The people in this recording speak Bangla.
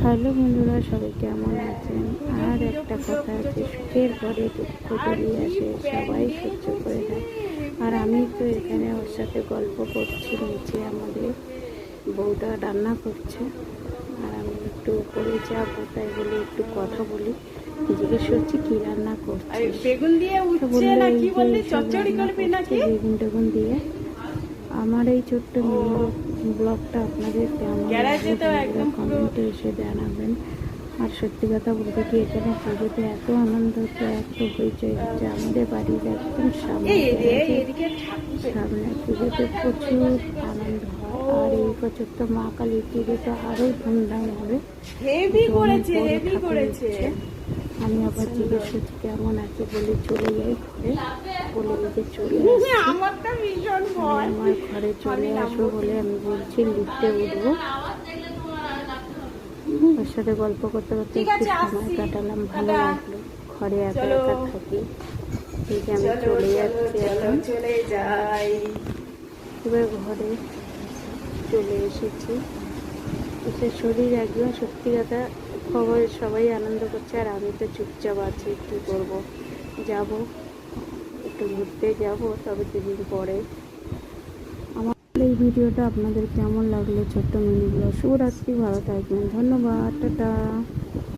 হ্যালো বন্ধুরা, সবাই কেমন আছেন? আর একটা কথা আছে, সুখের পরে দুঃখ বেরিয়ে আসে, সবাই সহ্য করে নেয়। আর আমি তো এখানে ওর সাথে গল্প করছি, নিচে আমাদের বউটা রান্না করছে আর আমি একটু উপরে যাবো, তাই বলে একটু কথা বলি। জিজ্ঞেস করছি কি রান্না করছি, বেগুন দিয়ে উচ্ছে না কি বললি, চচ্চড়ি করবি নাকি? বেগুন টেগুন দিয়ে। আমার এই ছোট্ট ব্লগটা আপনাদের কেমন লাগলো বন্ধুরা কমেন্টে এসে জানাবেন। আর সত্যি কথা বলতে কি, এখানে পুজোতে এত আনন্দ হচ্ছে, এত হইচই হচ্ছে। আমাদের বাড়ির একদম সামনে সামনে পুজোতে প্রচুর আনন্দ হয়। আর এই বছর তো মা কালীর পুজোতে আরও ধুমধাম হবে। আমি আবার জিজ্ঞেস করছি কেমন আছে বলে চলে যাই ঘরে, বলে যে চলে আমার ঘরে চলে আসবো বলে আমি বলছি লিফটে উঠবো। ওর সাথে গল্প করতে করতে একটু সময় কাটালাম, ভালো লাগলো। ঘরে একা একা থাকি, ঠিক আমি চলে যাচ্ছি এখন। চলে যাই এবার ঘরে চলে এসেছি, এসে শরীর একদম সত্যি কথা খবর, সবাই আনন্দ করছে আর আমি তো চুপচাপ আছি। কী করবো, যাব একটু ঘুরতে যাব, তবে দুদিন পরে। আমার এই ভিডিওটা আপনাদের কেমন লাগলো, ছোট্ট মিনি ব্লগ। শুভরাত্রি, ভালো থাকবেন, ধন্যবাদ, টাটা।